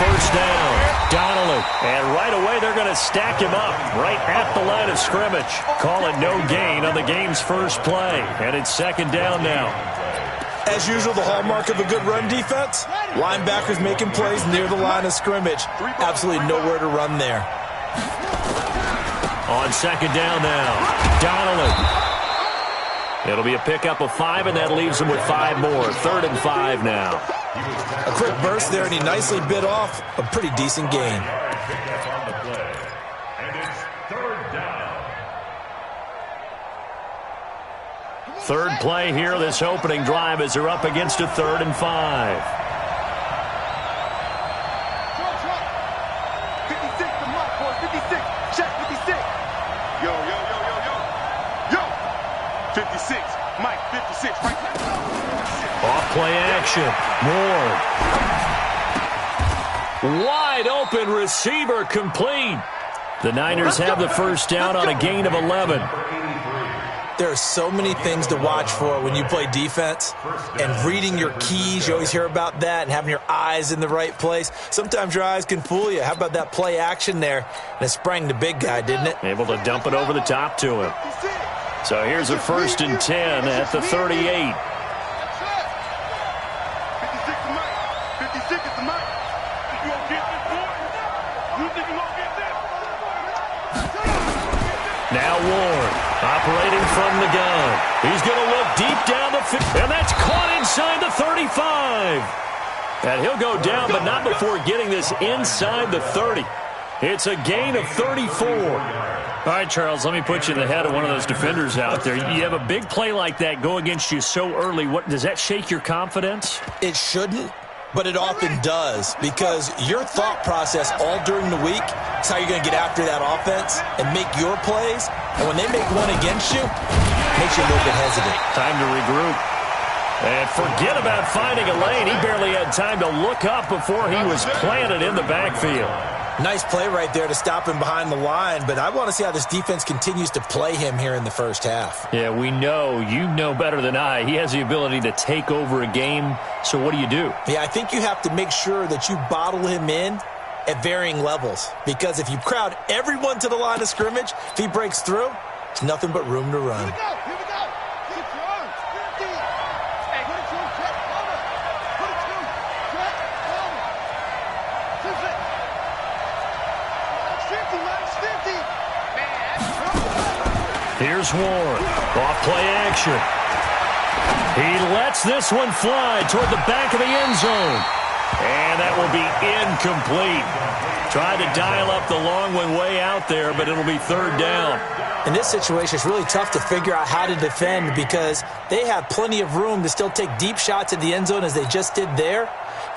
first down. Donnelly. And right away, they're going to stack him up right at the line of scrimmage. Call it no gain on the game's first play. And it's second down now. As usual, the hallmark of a good run defense, linebackers making plays near the line of scrimmage. Absolutely nowhere to run there. On second down now, Donnelly. It'll be a pickup of 5, and that leaves him with 5 more. 3rd and 5 now. A quick burst there, and he nicely bit off a pretty decent gain. Third play here, this opening drive, as they're up against a 3rd and 5. 56, the mark, boys, 56. Check 56. Yo. 56, Mike, 56, right there. Off play action. Moore. Wide open receiver complete. The Niners have the first down on a gain of 11. There are so many things to watch for when you play defense, and reading your keys, you always hear about that, and having your eyes in the right place. Sometimes your eyes can fool you. How about that play action there? And it sprang the big guy, didn't it? Able to dump it over the top to him. So here's a 1st and 10 at the 38. 56 is Mike. 56 is the Mike. You gonna get this, boy? You think you gonna get this? Now Ward, operating from the gun. He's going to look deep down the field, and that's caught inside the 35. And he'll go down, but not before getting this inside the 30. It's a gain of 34. All right, Charles, let me put you in the head of one of those defenders out there. You have a big play like that go against you so early. Does that shake your confidence? It shouldn't, but it often does, because your thought process all during the week is how you're going to get after that offense and make your plays. And when they make one against you, it makes you a little bit hesitant. Time to regroup. And forget about finding a lane. He barely had time to look up before he was planted in the backfield. Nice play right there to stop him behind the line, but I want to see how this defense continues to play him here in the first half. Yeah, we know. You know better than I. He has the ability to take over a game, so what do you do? Yeah, I think you have to make sure that you bottle him in at varying levels, because if you crowd everyone to the line of scrimmage, if he breaks through, it's nothing but room to run. Here we go. Get your arms. Hey, put it to him, check, cover. Put it to him, check, cover. 50, man, 50. Here's Warren. Off play action. He lets this one fly toward the back of the end zone. And that will be incomplete. Tried to dial up the long one way out there, but it'll be 3rd down. In this situation, it's really tough to figure out how to defend, because they have plenty of room to still take deep shots at the end zone as they just did there.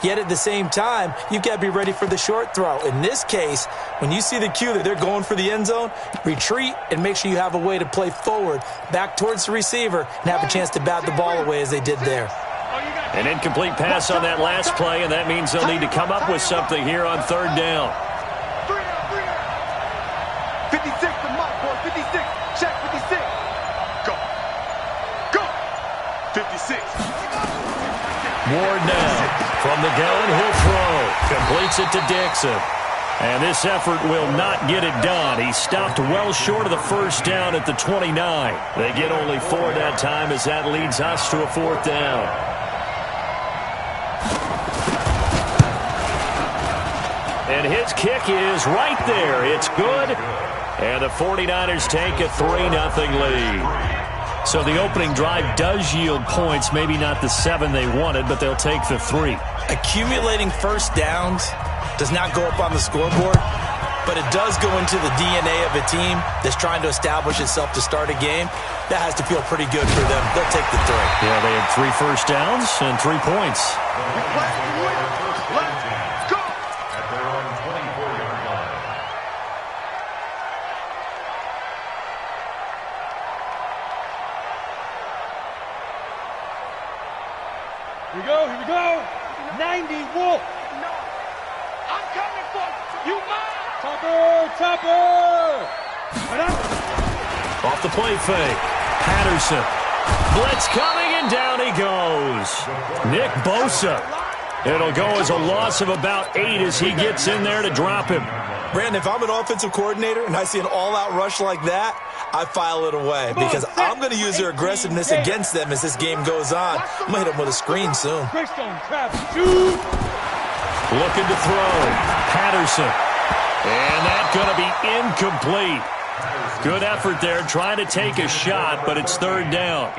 Yet at the same time, you've got to be ready for the short throw. In this case, when you see the cue that they're going for the end zone, retreat and make sure you have a way to play forward, back towards the receiver, and have a chance to bat the ball away as they did there. An incomplete pass on that last play, and that means they'll need to come up with something here on 3rd down. 56, the mark, boy, 56. Check 56. Go. 56. Ward now from the gun, he'll throw. Completes it to Dixon. And this effort will not get it done. He stopped well short of the first down at the 29. They get only 4 that time, as that leads us to a 4th down. And his kick is right there. It's good. And the 49ers take a 3-0 lead. So the opening drive does yield points, maybe not the 7 they wanted, but they'll take the 3. Accumulating first downs does not go up on the scoreboard, but it does go into the DNA of a team that's trying to establish itself to start a game. That has to feel pretty good for them. They'll take the 3. Yeah, they had 3 first downs and 3 points. Here we go. 90, Wolf. No, I'm coming for you, mine. Topper. Off the play fake. Patterson. Blitz coming, and down he goes. Nick Bosa. It'll go as a loss of about 8 as he gets in there to drop him. Brandon, if I'm an offensive coordinator and I see an all-out rush like that, I file it away because I'm going to use their aggressiveness against them as this game goes on. I'm going to hit them with a screen soon. Looking to throw. Patterson. And that's going to be incomplete. Good effort there, trying to take a shot, but it's third down.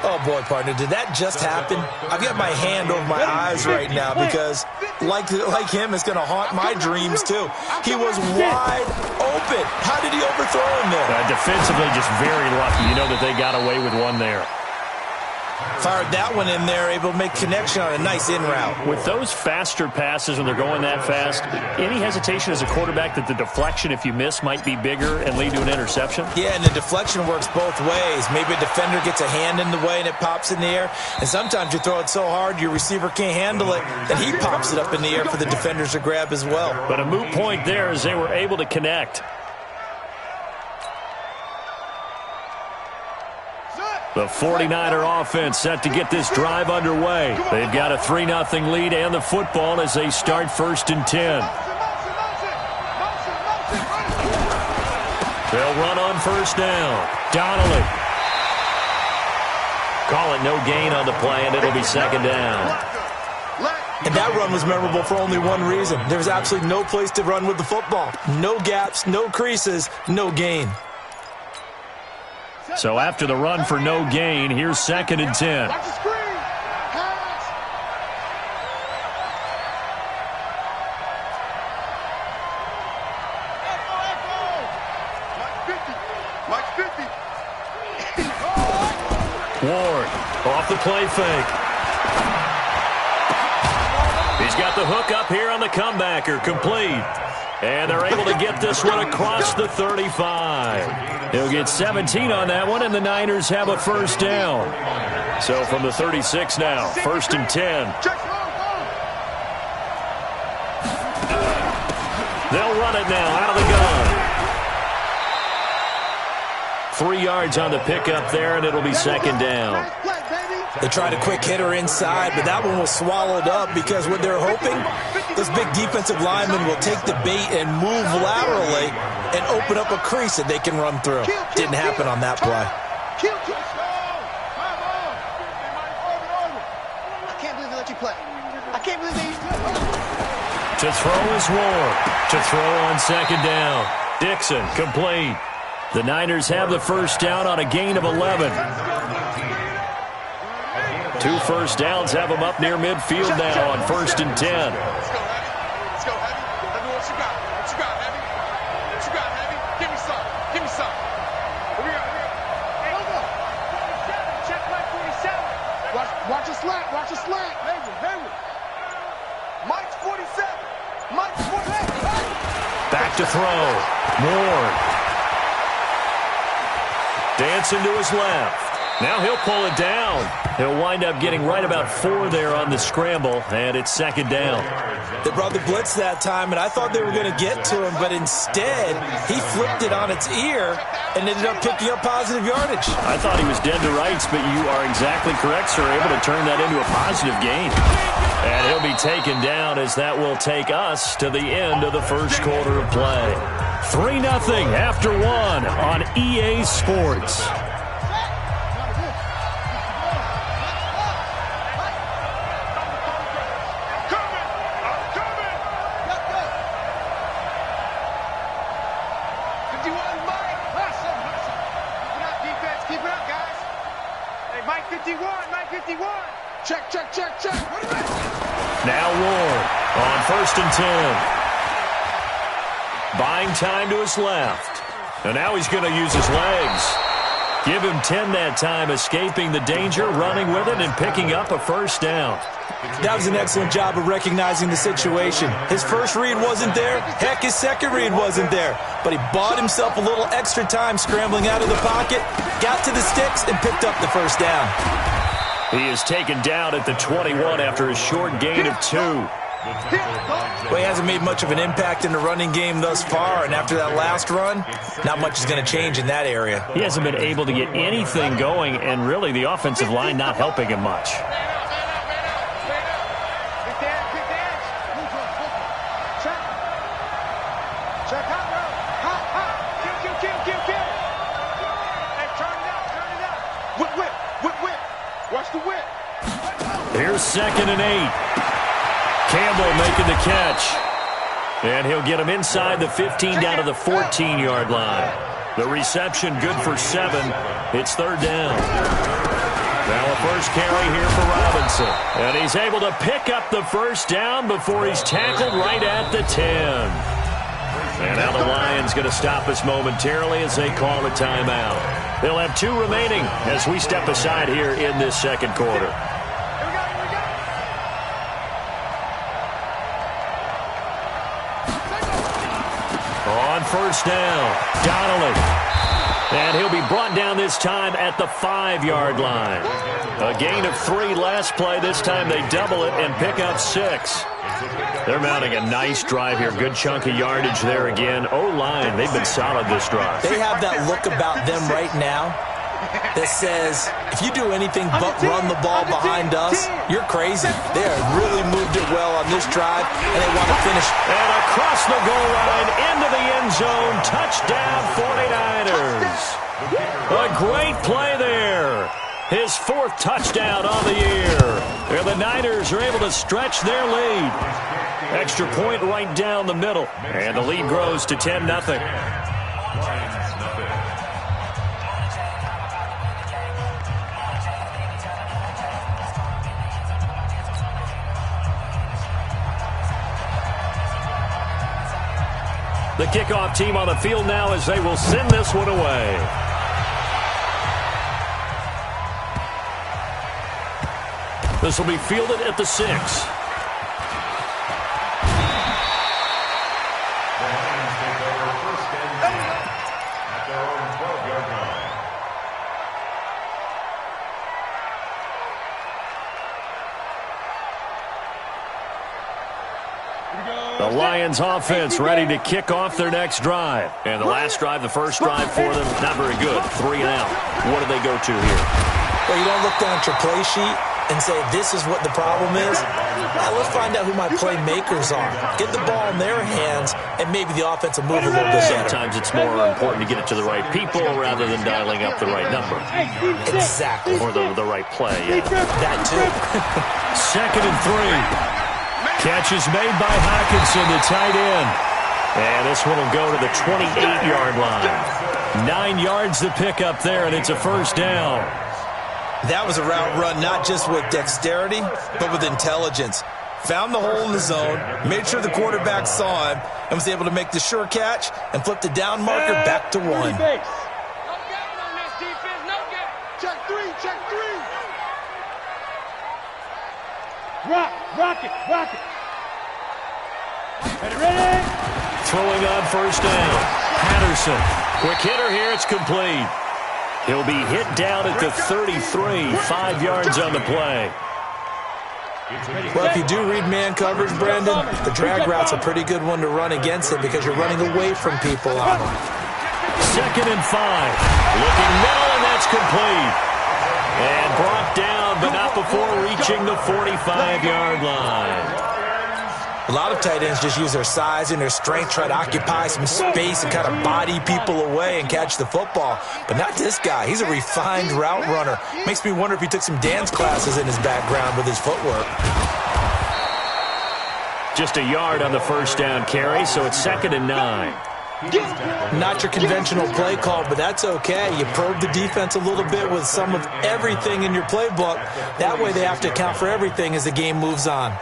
Oh, boy, partner, did that just happen? I've got my hand over my eyes right now because, like him, it's going to haunt my dreams, too. He was wide open. How did he overthrow him there? Defensively, just very lucky. You know that they got away with one there. Fired that one in there, able to make connection on a nice in route. With those faster passes when they're going that fast, any hesitation as a quarterback that the deflection, if you miss, might be bigger and lead to an interception? Yeah, and the deflection works both ways. Maybe a defender gets a hand in the way and it pops in the air. And sometimes you throw it so hard your receiver can't handle it, and he pops it up in the air for the defenders to grab as well. But a moot point there as they were able to connect. The 49er offense set to get this drive underway. They've got a 3-0 lead and the football as they start 1st and 10. They'll run on 1st down. Donnelly. Call it no gain on the play, and it'll be 2nd down. And that run was memorable for only one reason. There was absolutely no place to run with the football. No gaps, no creases, no gain. So after the run for no gain, here's 2nd and 10. Watch the screen. Pass. Mike 50. Ward off the play fake. He's got the hook up here on the comebacker, complete. And they're able to get this one across the 35. He'll get 17 on that one, and the Niners have a 1st down. So from the 36 now, 1st and 10. They'll run it now out of the gun. 3 yards on the pickup there, and it'll be 2nd down. They tried a quick hitter inside, but that one was swallowed up because what they're hoping, those big defensive linemen will take the bait and move laterally and open up a crease that they can run through. Didn't happen on that play. I can't believe they let you play. I can't believe they... To throw is Ward. To throw on 2nd down. Dixon, complete. The Niners have the 1st down on a gain of 11. 2 1st downs have them up near midfield now on 1st and 10. Let's go, Heavy. Let's go, Heavy. Let me know what you got. What you got, Heavy? What you got, Heavy? Give me some. Give me some. Here we go. Hey, hold on. 47. Check my 47. Watch a slant. Watch a slant. Hayward. Mike's 47. Mike's 47. Back to throw. Ward. Dancing to his left. Now he'll pull it down. He'll wind up getting right about 4 there on the scramble, and it's 2nd down. They brought the blitz that time, and I thought they were going to get to him, but instead, he flipped it on its ear and ended up picking up positive yardage. I thought he was dead to rights, but you are exactly correct, sir. Able to turn that into a positive gain. And he'll be taken down as that will take us to the end of the 1st quarter of play. 3-0 after 1 on EA Sports. Check. Now Ward on 1st and 10. Buying time to his left. And now he's going to use his legs. Give him 10 that time, escaping the danger, running with it, and picking up a 1st down. That was an excellent job of recognizing the situation. His first read wasn't there. Heck, his second read wasn't there. But he bought himself a little extra time scrambling out of the pocket, got to the sticks, and picked up the 1st down. He is taken down at the 21 after a short gain of 2. Well, he hasn't made much of an impact in the running game thus far, and after that last run, not much is going to change in that area. He hasn't been able to get anything going, and really the offensive line not helping him much. 2nd and 8. Campbell making the catch. And he'll get him inside the 15 down to the 14-yard line. The reception good for 7. It's 3rd down. Now a first carry here for Robinson. And he's able to pick up the first down before he's tackled right at the 10. And now the Lions going to stop us momentarily as they call a timeout. They'll have 2 remaining as we step aside here in this second quarter. On first down, Donnelly. And he'll be brought down this time at the 5-yard line. A gain of 3 last play. This time they double it and pick up 6. They're mounting a nice drive here. Good chunk of yardage there again. O-line, they've been solid this drive. They have that look about them right now that says, if you do anything but run the ball behind us, you're crazy. They have really moved it well on this drive, and they want to finish. And across the goal line, into the end zone, touchdown 49ers. A great play there. His 4th touchdown on the year. And the Niners are able to stretch their lead. Extra point right down the middle. And the lead grows to 10-0. The kickoff team on the field now as they will send this one away. This will be fielded at the 6. The Lions offense ready to kick off their next drive. And the last drive, the first drive for them, not very good. 3 and out. What do they go to here? Well, you don't look down at your play sheet and say, this is what the problem is. Now, let's find out who my playmakers are. Get the ball in their hands, and maybe the offense will move a little bit better. Sometimes it's more important to get it to the right people rather than dialing up the right number. Exactly. Or the right play, yeah. That too. 2nd and 3. Catch is made by Hockenson, the tight end. And this one will go to the 28-yard line. 9 yards to pick up there, and it's a first down. That was a route run not just with dexterity, but with intelligence. Found the hole in the zone, made sure the quarterback saw him, and was able to make the sure catch and flip the down marker back to 1. No gain on this defense, no gain. Check 3, check 3. Rock it. Ready? Throwing on first down. Patterson. Quick hitter here. It's complete. He'll be hit down at the 33. 5 yards on the play. Well, if you do read man coverage, Brandon, the drag route's a pretty good one to run against it because you're running away from people on them. 2nd and 5. Looking middle, and that's complete. And brought down, but not before reaching the 45-yard line. A lot of tight ends just use their size and their strength, try to occupy some space and kind of body people away and catch the football. But not this guy. He's a refined route runner. Makes me wonder if he took some dance classes in his background with his footwork. Just a yard on the first down carry, so it's 2nd and 9. Not your conventional play call, but that's okay. You probe the defense a little bit with some of everything in your playbook. That way they have to account for everything as the game moves on.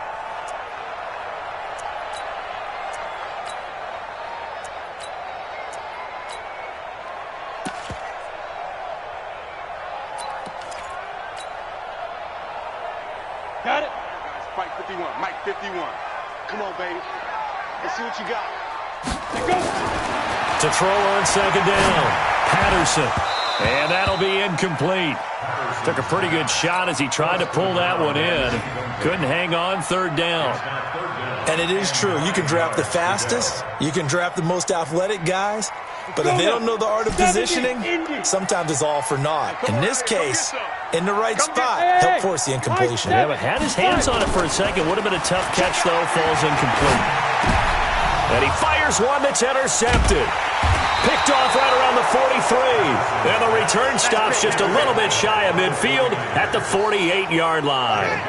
Got it. Guys, fight 51, Mike 51. Come on, baby. Let's see what you got. To throw on 2nd down, Patterson. And that'll be incomplete. Took a pretty good shot as he tried to pull that one in. Couldn't hang on 3rd down. And it is true. You can draft the fastest. You can draft the most athletic guys. But if they don't know the art of positioning, sometimes it's all for naught. In this case, in the right spot, he'll force the incompletion. Yeah, but had his hands on it for a second. Would have been a tough catch, though. Falls incomplete. And he fires one that's intercepted. Picked off right around the 43. And the return stops just a little bit shy of midfield at the 48-yard line.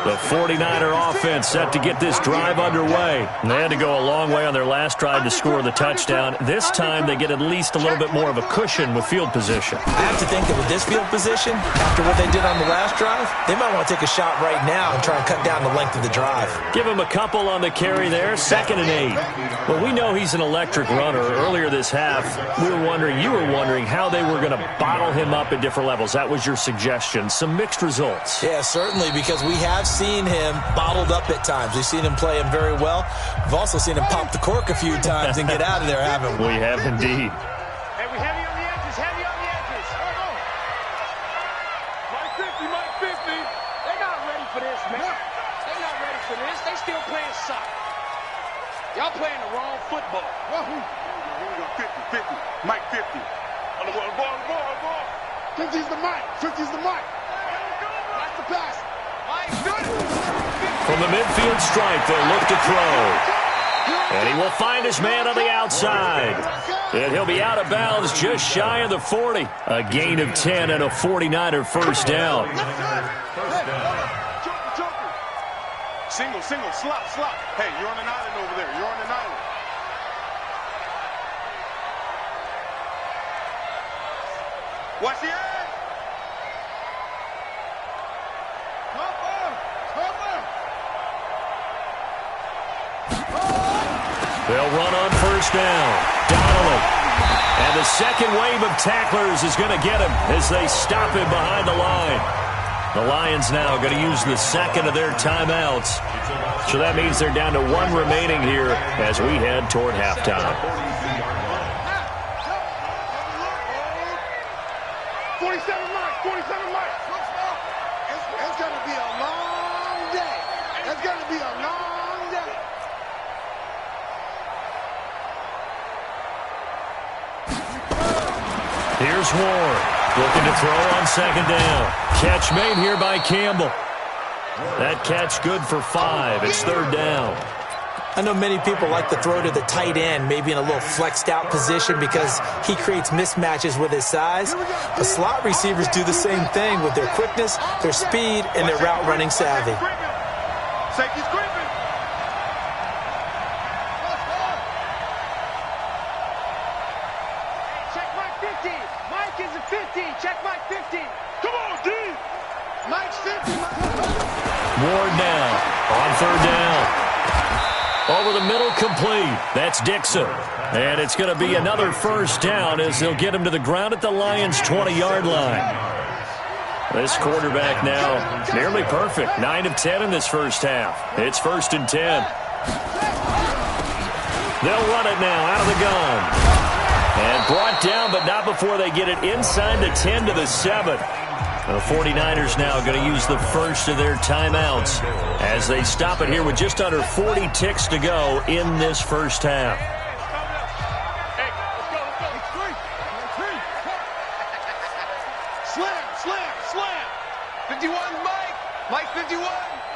The 49er offense set to get this drive underway. And they had to go a long way on their last drive to score the touchdown. This time they get at least a little bit more of a cushion with field position. I have to think that with this field position, after what they did on the last drive, they might want to take a shot right now and try and cut down the length of the drive. Give him a couple on the carry there, 2nd and 8. Well, we know he's an electric runner. Earlier this half, you were wondering how they were going to bottle him up at different levels. That was your suggestion. Some mixed results. Yeah, certainly, because we have seen him bottled up at times. We've seen him play him very well. We've also seen him pop the cork a few times and get out of there, haven't we? We have indeed. Hey, we heavy on the edges, heavy on the edges. Mike 50, Mike 50. They're not ready for this, man. They're not ready for this. They still playing soccer. Y'all playing the wrong football. Here we go, 50, 50. Mike 50. On the ball. 50's the Mike. 50's the Mike. That's the pass. Mike, good. From the midfield stripe, they'll look to throw. And he will find his man on the outside. And he'll be out of bounds just shy of the 40. A gain of 10 and a 49er first down. Single, slop. Hey, you're on an island over there. You're on an island. Watch the edge. They'll run on first down. Donnelly. And the second wave of tacklers is going to get him as they stop him behind the line. The Lions now going to use the second of their timeouts. So that means they're down to 1 remaining here as we head toward halftime. 47 Mike. It's going to be a long day. It's going to be a long day. Here's Ward, looking to throw on 2nd down. Catch made here by Campbell. That catch good for 5. It's 3rd down. I know many people like to throw to the tight end, maybe in a little flexed out position because he creates mismatches with his size. But slot receivers do the same thing with their quickness, their speed, and their route running savvy. Safety's creeping. Check Mike 50. Mike is a 50. Check Mike 50. Come on, D. Mike's 50. Ward now on 3rd down. Over the middle, complete. That's Dixon. And it's going to be another first down as they'll get him to the ground at the Lions' 20-yard line. This quarterback now nearly perfect. 9 of 10 in this first half. It's 1st and 10. They'll run it now out of the gun. And brought down, but not before they get it inside the 10 to the 7. The 49ers now going to use the first of their timeouts as they stop it here with just under 40 ticks to go in this first half. Hey, let's go. Slam. 51, Mike. Mike 51.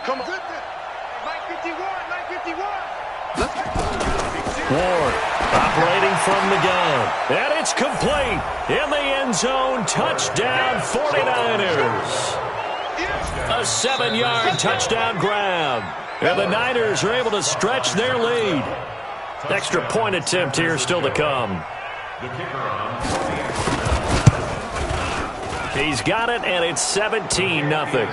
Come on. Mike 51. Let's go. Ward operating from the gun. And it's complete. In the end zone. Touchdown 49ers. A 7-yard touchdown grab. And the Niners are able to stretch their lead. Extra point attempt here still to come. He's got it, and it's 17-0.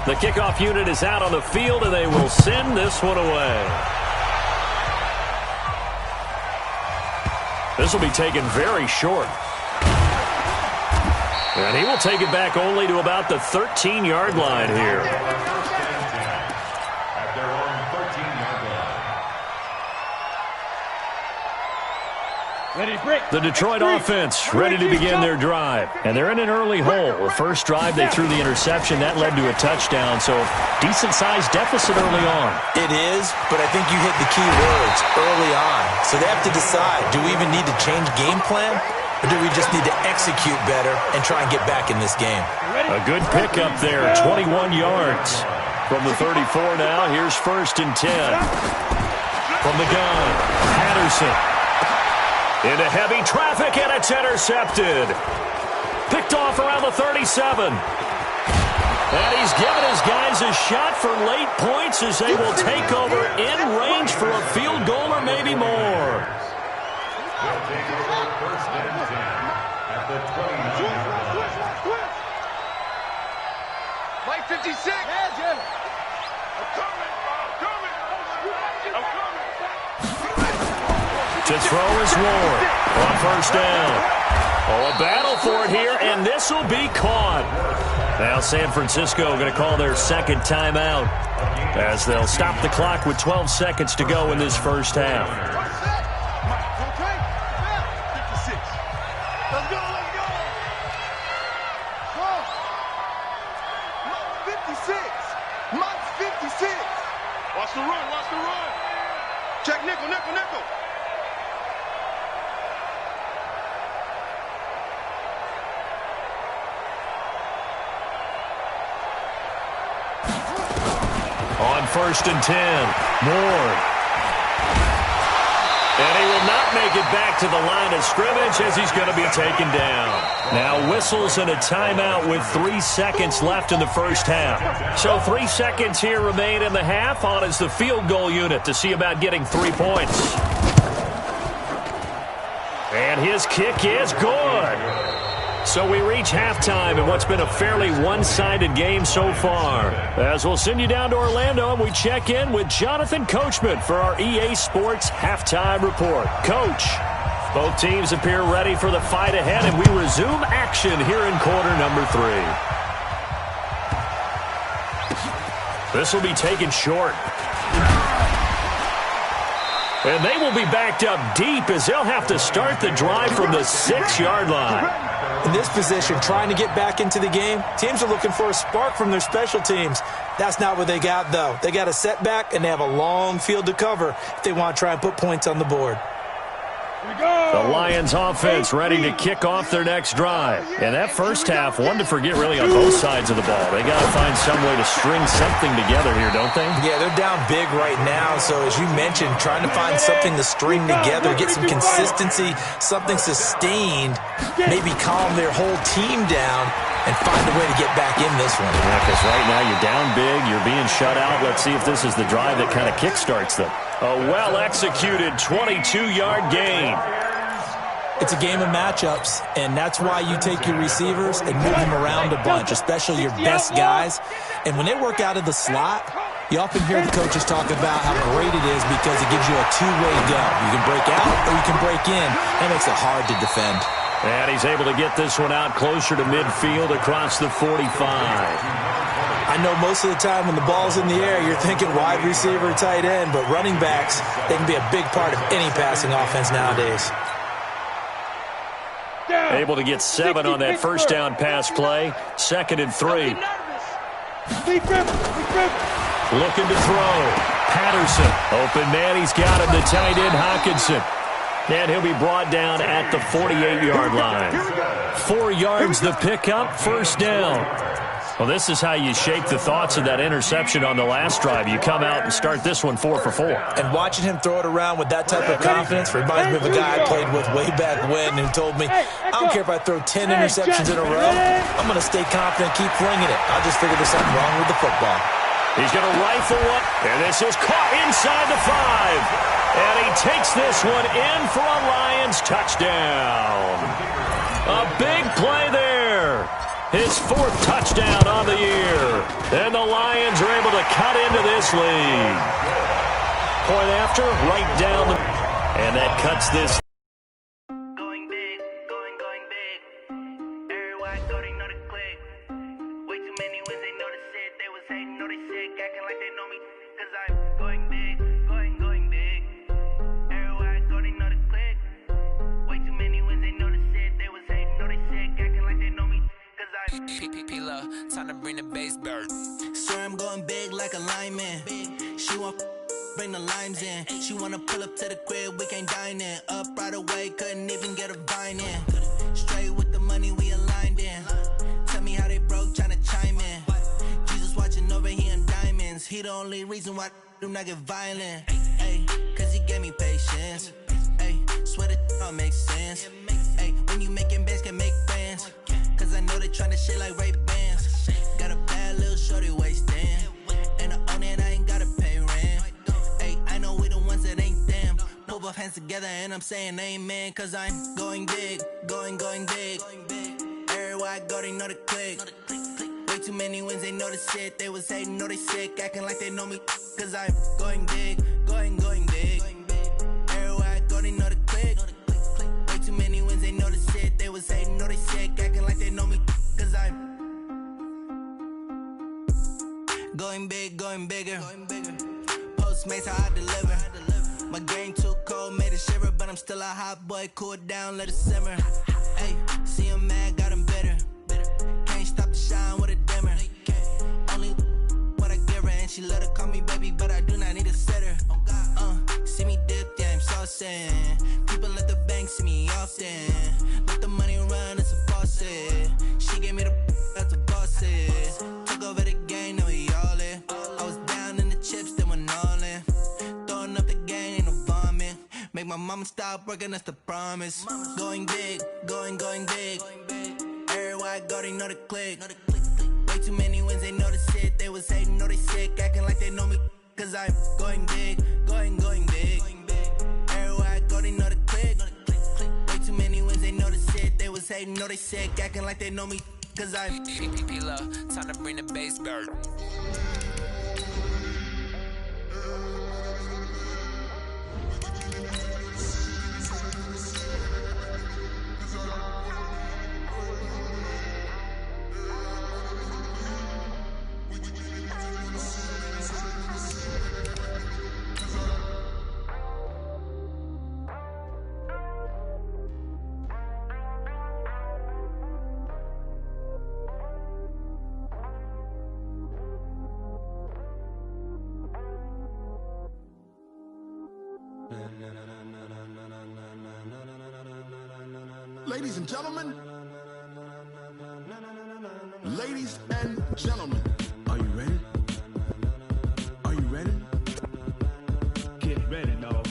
The kickoff unit is out on the field, and they will send this one away. This will be taken very short. And he will take it back only to about the 13-yard line here. The Detroit offense ready to begin their drive. And they're in an early hole. The first drive, they threw the interception. That led to a touchdown, so decent-sized deficit early on. It is, but I think you hit the key words, early on. So they have to decide, do we even need to change game plan? Or do we just need to execute better and try and get back in this game? A good pickup there, 21 yards. From the 34 now, here's 1st and 10. From the gun, Patterson. Into heavy traffic, and it's intercepted. Picked off around the 37. And he's given his guys a shot for late points as they will take over in range for a field goal or maybe more. Mike 56. To throw is Ward on first down. Oh, a battle for it here, and this will be caught. Now San Francisco going to call their second timeout as they'll stop the clock with 12 seconds to go in this first half. Let's go. 56. Mike's 56. Watch the run. Check nickel. On first and 10, Ward. And he will not make it back to the line of scrimmage as he's going to be taken down. Now whistles and a timeout with 3 seconds left in the first half. So 3 seconds here remain in the half. On is the field goal unit to see about getting 3 points. And his kick is good. So we reach halftime in what's been a fairly one-sided game so far. As we'll send you down to Orlando, and we check in with Jonathan Coachman for our EA Sports Halftime Report. Coach, both teams appear ready for the fight ahead, and we resume action here in quarter number 3. This will be taken short. And they will be backed up deep as they'll have to start the drive from the 6-yard line. In this position, trying to get back into the game, teams are looking for a spark from their special teams. That's not what they got, though. They got a setback, and they have a long field to cover if they want to try and put points on the board. The Lions offense ready to kick off their next drive. And that first half, one to forget really on both sides of the ball. They got to find some way to string something together here, don't they? Yeah, they're down big right now. So as you mentioned, trying to find something to string together, get some consistency, something sustained, maybe calm their whole team down and find a way to get back in this one. Yeah, because right now you're down big, you're being shut out. Let's see if this is the drive that kind of kickstarts them. A well-executed 22-yard gain. It's a game of matchups, and that's why you take your receivers and move them around a bunch, especially your best guys. And when they work out of the slot, you often hear the coaches talk about how great it is because it gives you a two-way go. You can break out or you can break in. That makes it hard to defend. And he's able to get this one out closer to midfield across the 45. I know most of the time when the ball's in the air, you're thinking wide receiver, tight end, but running backs, they can be a big part of any passing offense nowadays. Able to get 7 on that first down pass play. 2nd and 3. Looking to throw. Patterson. Open man, he's got him. The tight end, Hawkinson. And he'll be brought down at the 48-yard line. 4 yards the pickup, first down. Well, this is how you shake the thoughts of that interception on the last drive. You come out and start this one 4 for 4. And watching him throw it around with that type of confidence reminds me of a guy I played with way back when who told me, I don't care if I throw 10 interceptions in a row, I'm going to stay confident, keep flinging it. I just figured there's something wrong with the football. He's going to rifle one, and this is caught inside the 5. And he takes this one in for a Lions touchdown. A big play there. His 4th touchdown on the year. And the Lions are able to cut into this lead. Point after, right down the... And that cuts this... Going big, going big. Everybody thought they know the click. Way too many wins, they noticed it. They was hating, know they sick, acting like they know me. Cause I'm going big, going big. Everybody thought they know the click. Way too many wins, they noticed it. They was hating, know they sick, acting like they know me. P-P-P-Lo, time to bring the bass bird. Swear I'm going big like a lineman. She want bring the limes in. She wanna pull up to the crib, we can't dine in. Up right away, couldn't even get a vine in. Straight with the money we aligned in. Tell me how they broke, tryna chime in. Jesus watching over here in diamonds. He the only reason why I do not get violent. Ay, cause he gave me patience. Ay, swear the all makes sense. Hey, when you making bands, can make friends. Cause I know they tryna shit like Ray-Bans. Got a bad little shorty wasting. And I own it, I ain't gotta pay rent. Hey, I know we the ones that ain't them. Put both hands together and I'm saying amen. Cause I'm going big, going big. Everywhere I go, they know the click. Way too many wins, they know the shit. They was hating, know they sick, acting like they know me. Cause I'm going big, going big. Everywhere I go, they know the click. Way too many wins, they know the shit. They was hating, know they sick, acting like they know me. Cause I'm going big, going bigger. Postmates, how I deliver. My game too cold, made it shiver. But I'm still a hot boy, cool it down, let it simmer. Hey, see him mad, got him bitter. Can't stop the shine with a dimmer. Only what I give her, and she let her call me baby, but I do not need a sitter. See me dip, yeah, I'm saucing. People at the bank see me often. Let the money run, it's a faucet. She gave me the that's a boss is. Took over the game, now we all in. I was down in the chips, they went all in. Throwing up the game, ain't no vomit. Make my mama stop working, that's the promise. Going big, going big. Everywhere I go, they know the click. Way too many wins, they know the shit. They was hating, know they sick, acting like they know me. Cause I'm going big, going big. Everywhere I go, they know the click. Way too many wins, they know the shit. They was hating, know they sick, acting like they know me. Cause I'm P-Love, time to bring the bass bird. Ladies and gentlemen, ladies and gentlemen, are you ready? Are you ready? Get ready, dog.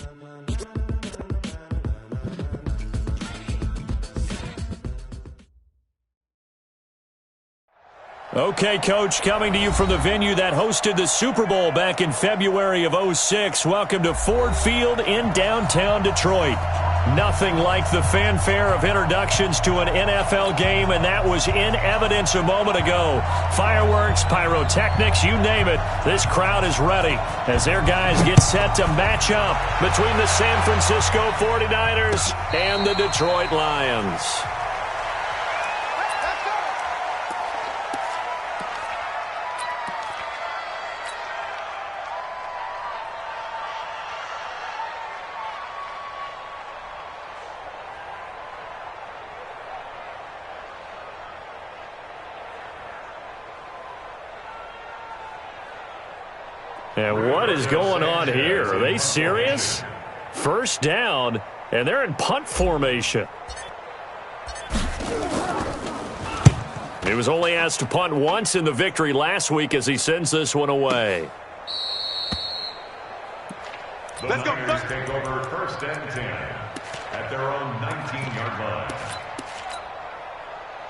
Okay, Coach, coming to you from the venue that hosted the Super Bowl back in February of '06. Welcome to Ford Field in downtown Detroit. Nothing like the fanfare of introductions to an NFL game, and that was in evidence a moment ago. Fireworks, pyrotechnics, you name it. This crowd is ready as their guys get set to match up between the San Francisco 49ers and the Detroit Lions. And what is going on here? Are they serious? First down, and they're in punt formation. He was only asked to punt once in the victory last week as he sends this one away. The Niners take over first and 10 at their own 19-yard line.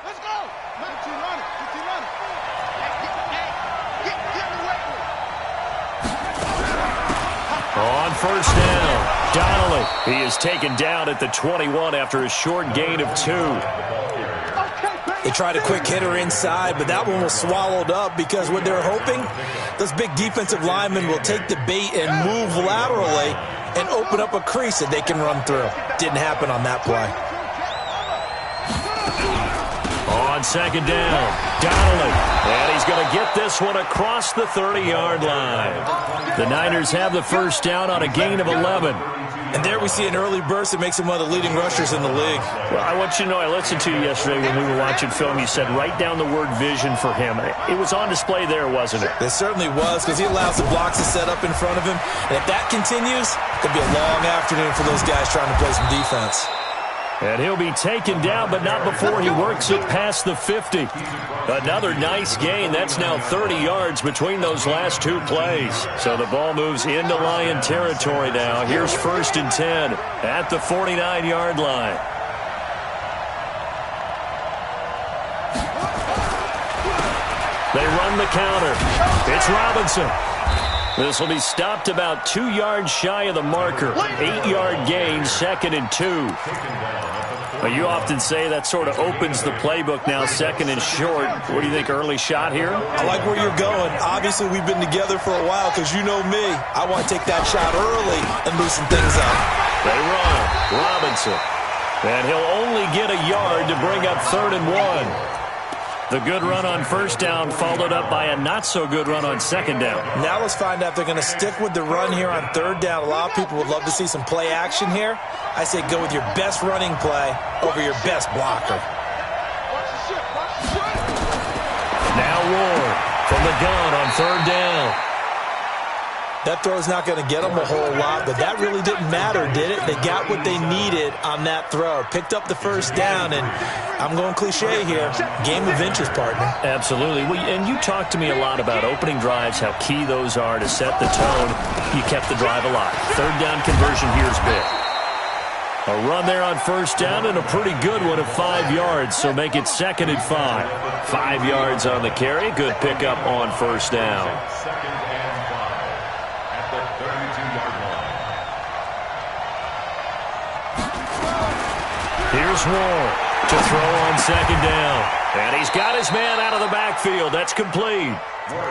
Let's go! 19 on it, 15 on it. Get the way. On first down, Donnelly. He is taken down at the 21 after a short gain of 2. They tried a quick hitter inside, but that one was swallowed up because what they're hoping, those big defensive linemen will take the bait and move laterally and open up a crease that they can run through. Didn't happen on that play. On second down, Donnelly. And he's going to get this one across the 30-yard line. The Niners have the first down on a gain of 11. And there we see an early burst that makes him one of the leading rushers in the league. Well, I want you to know, I listened to you yesterday when we were watching film. You said write down the word vision for him. It was on display there, wasn't it? It certainly was, because he allows the blocks to set up in front of him. And if that continues, it could be a long afternoon for those guys trying to play some defense. And he'll be taken down, but not before he works it past the 50. Another nice gain. That's now 30 yards between those last two plays. So the ball moves into Lion territory now. Here's 1st and 10 at the 49-yard line. They run the counter. It's Robinson. This will be stopped about 2 yards shy of the marker. 8-yard gain, 2nd and 2. Well, you often say that sort of opens the playbook now, 2nd and short. What do you think, early shot here? I like where you're going. Obviously, we've been together for a while because you know me. I want to take that shot early and loosen things up. They run. Robinson. And he'll only get a yard to bring up 3rd and 1. The good run on 1st down followed up by a not-so-good run on 2nd down. Now let's find out if they're going to stick with the run here on 3rd down. A lot of people would love to see some play action here. I say go with your best running play over your best blocker. Now Ward from the gun on 3rd down. That throw's not going to get them a whole lot, but that really didn't matter, did it? They got what they needed on that throw. Picked up the 1st down, and I'm going cliche here. Game of inches, partner. Absolutely. And you talked to me a lot about opening drives, how key those are to set the tone. You kept the drive alive. 3rd down conversion here is big. A run there on 1st down and a pretty good one of 5 yards, so make it 2nd and 5. 5 yards on the carry. Good pickup on 1st down. Here's Ward to throw on 2nd down. And he's got his man out of the backfield. That's complete.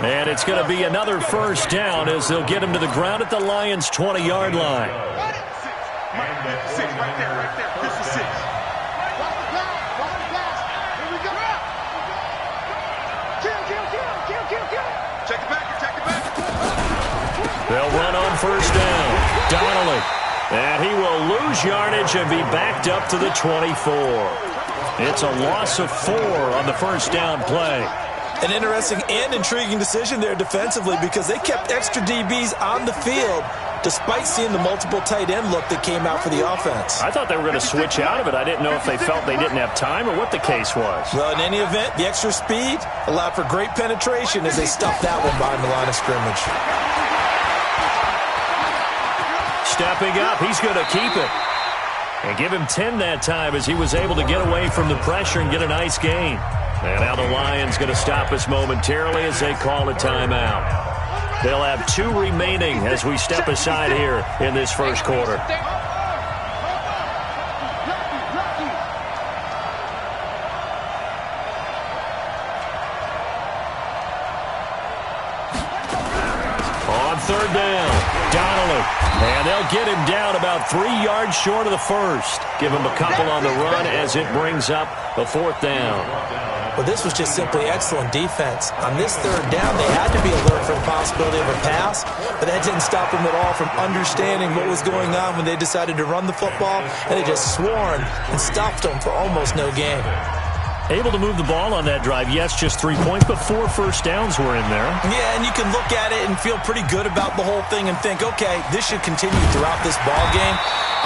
And it's going to be another 1st down as they'll get him to the ground at the Lions' 20-yard line. 6 right there. This is 6. Watch the pass. Here we go. Kill. Check it back. They'll run on 1st down. Donnelly. And he will lose yardage and be backed up to the 24. It's a loss of 4 on the 1st down play. An interesting and intriguing decision there defensively because they kept extra DBs on the field despite seeing the multiple tight end look that came out for the offense. I thought they were going to switch out of it. I didn't know if they felt they didn't have time or what the case was. Well, in any event, the extra speed allowed for great penetration as they stuffed that one behind the line of scrimmage. Stepping up, he's going to keep it. And give him 10 that time as he was able to get away from the pressure and get a nice gain. And now the Lions going to stop us momentarily as they call a timeout. They'll have 2 remaining as we step aside here in this 1st quarter. On 3rd down, Donnelly. And they'll get him down about 3 yards short of the 1st. Give him a couple on the run as it brings up the 4th down. Well, this was just simply excellent defense. On this 3rd down, they had to be alert for the possibility of a pass, but that didn't stop them at all from understanding what was going on when they decided to run the football, and they just swarmed and stopped them for almost no gain. Able to move the ball on that drive. Yes, just 3 points, but 4 1st downs were in there. Yeah, and you can look at it and feel pretty good about the whole thing and think, okay, this should continue throughout this ball game.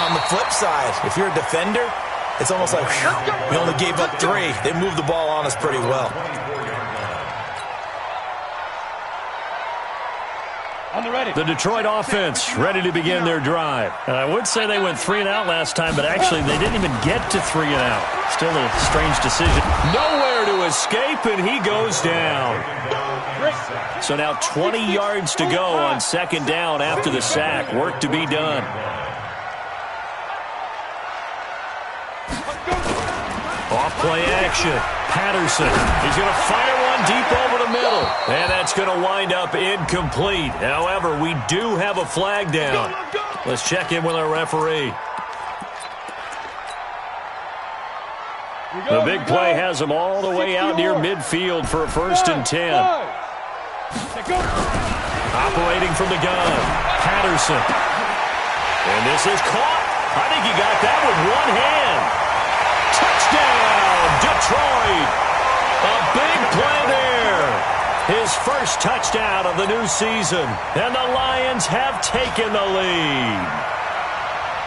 On the flip side, if you're a defender, it's almost like, whew, we only gave up 3. They moved the ball on us pretty well. The Detroit offense ready to begin their drive. And I would say they went 3 and out last time, but actually they didn't even get to 3 and out. Still a strange decision. Nowhere to escape, and he goes down. So now 20 yards to go on 2nd down after the sack. Work to be done. Off play action. Patterson. He's going to fire one deep over the middle. And that's going to wind up incomplete. However, we do have a flag down. Let's check in with our referee. The big play has them all the way out near midfield for a 1st and 10. Operating from the gun. Patterson. And this is caught. I think he got that with one hand. Touchdown, Detroit. A big play there. His first touchdown of the new season. And the Lions have taken the lead.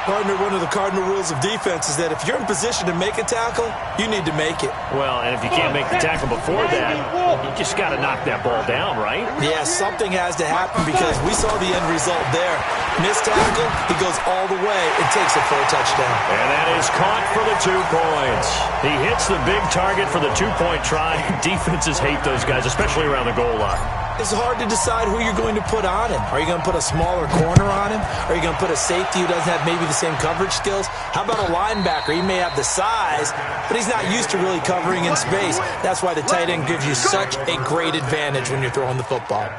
Partner, one of the cardinal rules of defense is that if you're in position to make a tackle, you need to make it. Well, and if you can't make the tackle before that, you just got to knock that ball down, right? Yeah, something has to happen because we saw the end result there. Missed tackle, he goes all the way and takes it for a touchdown. And that is caught for the 2 points. He hits the big target for the 2-point try. Defenses hate those guys, especially around the goal line. It's hard to decide who you're going to put on him. Are you going to put a smaller corner on him? Are you going to put a safety who doesn't have maybe the same coverage skills? How about a linebacker? He may have the size, but he's not used to really covering in space. That's why the tight end gives you such a great advantage when you're throwing the football.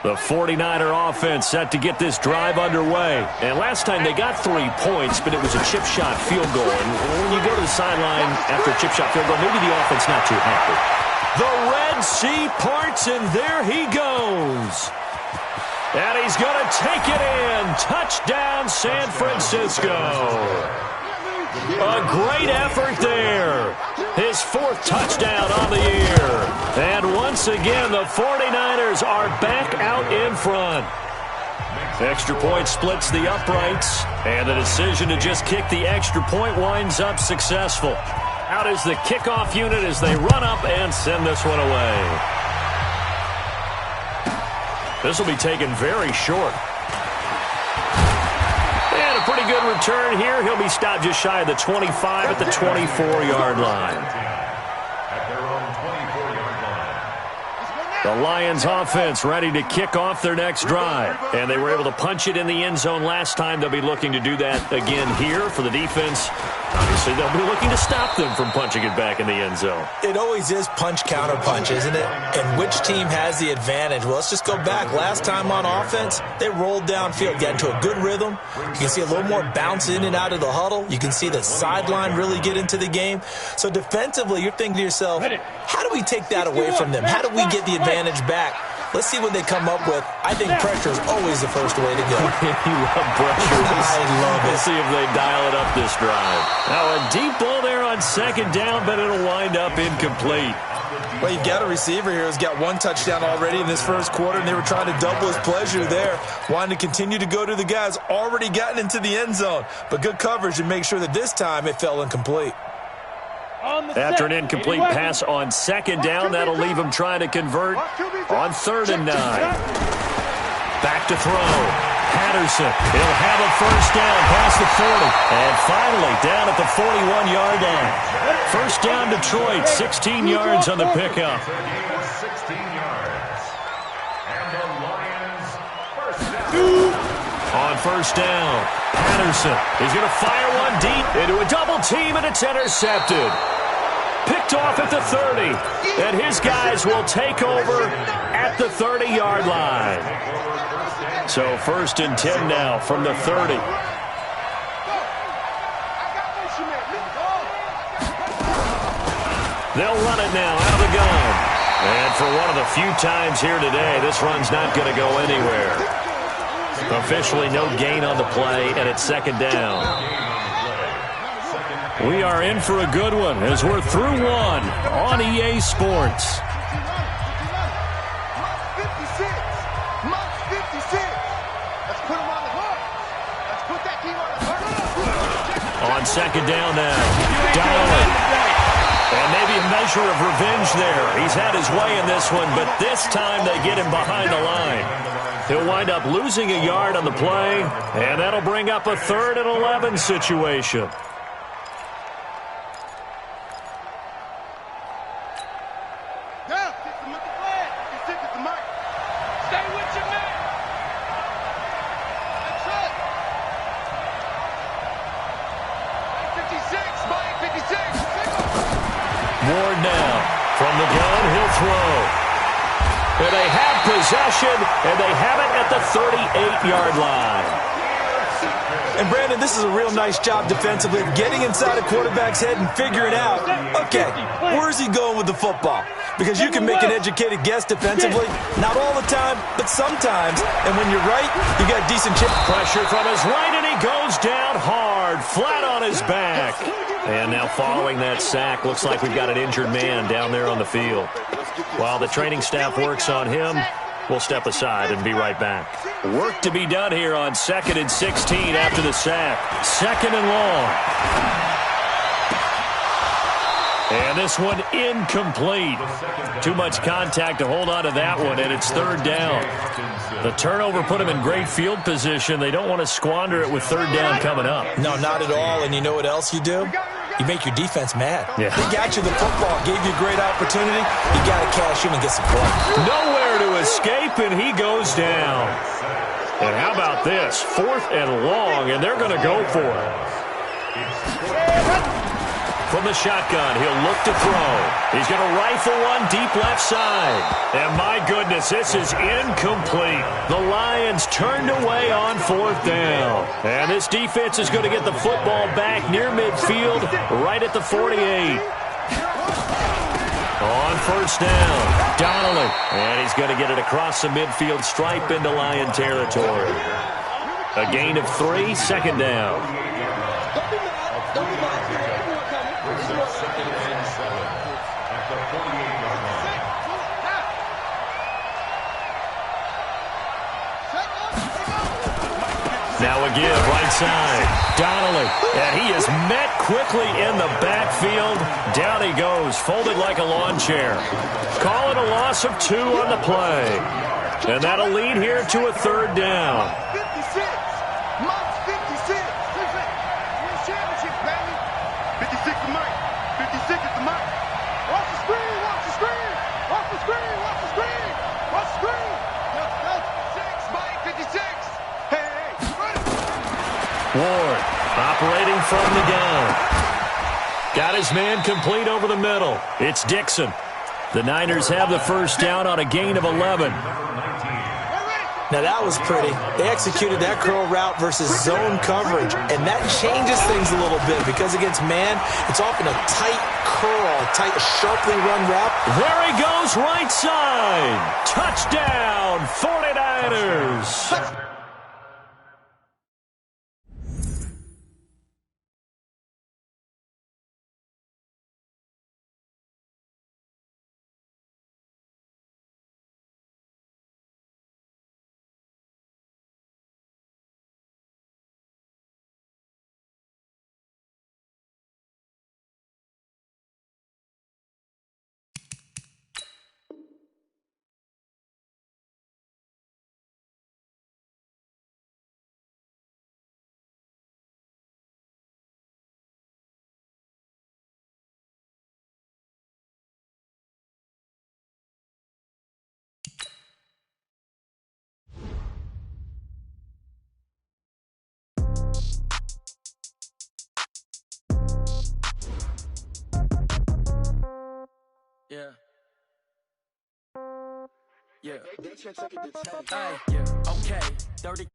The 49er offense set to get this drive underway. And last time they got 3 points, but it was a chip shot field goal. And when you go to the sideline after a chip shot field goal, maybe the offense not too happy. The Red Sea parts, and there he goes. And he's going to take it in. Touchdown, San Francisco. A great effort there. His 4th touchdown on the year. And once again, the 49ers are back out in front. Extra point splits the uprights, and the decision to just kick the extra point winds up successful. Out is the kickoff unit as they run up and send this one away. This will be taken very short. And a pretty good return here. He'll be stopped just shy of the 25 at the 24-yard line. The Lions offense ready to kick off their next drive. And they were able to punch it in the end zone last time. They'll be looking to do that again here for the defense. Obviously, they'll be looking to stop them from punching it back in the end zone. It always is punch-counter-punch, isn't it? And which team has the advantage? Well, let's just go back. Last time on offense, they rolled downfield, got into a good rhythm. You can see a little more bounce in and out of the huddle. You can see the sideline really get into the game. So defensively, you're thinking to yourself, how do we take that away from them? How do we get the advantage back? Let's see what they come up with. I think pressure is always the first way to go. You love pressure. I love it. Let's see if they dial it up this drive. Now a deep ball there on 2nd down, but it'll wind up incomplete. Well, you've got a receiver here who's got 1 touchdown already in this first quarter, and they were trying to double his pleasure there, wanting to continue to go to the guys already gotten into the end zone. But good coverage and make sure that this time it fell incomplete. After an incomplete pass on 2nd down, that'll leave him trying to convert on 3rd and 9. Back to throw. Patterson, he'll have a first down past the 40. And finally, down at the 41-yard line. First down, Detroit, 16 yards on the pickup. 16 yards. And the Lions first down. On first down, Patterson is going to fire one deep into a double team, and it's intercepted. Picked off at the 30, and his guys will take over at the 30-yard line. So 1st and 10 now from the 30. They'll run it now out of the gun. And for one of the few times here today, this run's not going to go anywhere. Officially no gain on the play, and it's 2nd down. We are in for a good one as we're through one on EA Sports. On 2nd down now, Dowling. And maybe a measure of revenge there. He's had his way in this one, but this time they get him behind the line. He'll wind up losing a yard on the play, and that'll bring up a 3rd and 11 situation. Stay with your man. That's it. 56, Mike, 56. Ward now from the gun, he'll throw. And they have possession, and they have it at the 38-yard line. And, Brandon, this is a real nice job defensively of getting inside a quarterback's head and figuring out, okay, where's he going with the football? Because you can make an educated guess defensively, not all the time, but sometimes. And when you're right, you got decent chip. Pressure from his right, and he goes down hard, flat on his back. And now following that sack, looks like we've got an injured man down there on the field. While the training staff works on him, We'll step aside and be right back. Work to be done here on 2nd and 16 after the sack. 2nd and long. And this one incomplete. Too much contact to hold on to that one, and it's 3rd down. The turnover put them in great field position. They don't want to squander it with 3rd down coming up. No, not at all. And you know what else you do? You make your defense mad. Yeah. They got you the football, gave you a great opportunity. You got to cash in and get some points. Nowhere to escape, and he goes down. And how about this? 4th and long, and they're going to go for it. From the shotgun, he'll look to throw. He's going to rifle one deep left side. And my goodness, this is incomplete. The Lions turned away on 4th down. And this defense is going to get the football back near midfield, right at the 48. On 1st down, Donnelly. And he's going to get it across the midfield stripe into Lion territory. A gain of 3, 2nd down. Now a give, right side. Donnelly, and he is met quickly in the backfield. Down he goes, folded like a lawn chair. Call it a loss of 2 on the play. And that'll lead here to a 3rd down. 56. Mike's 56. Win championship, baby. 56 to Mike. 56 is to Mike. Watch the screen, watch the screen. Watch the screen, watch the screen. Watch the screen. 6, Mike, 56. Ward operating from the gun. Got his man complete over the middle. It's Dixon. The Niners have the 1st down on a gain of 11. Now that was pretty. They executed that curl route versus zone coverage, and that changes things a little bit because against man, it's often a tight curl, tight, sharply run route. There he goes, right side. Touchdown, 49ers. Yeah. Yeah. Hey, yeah. Okay. 30.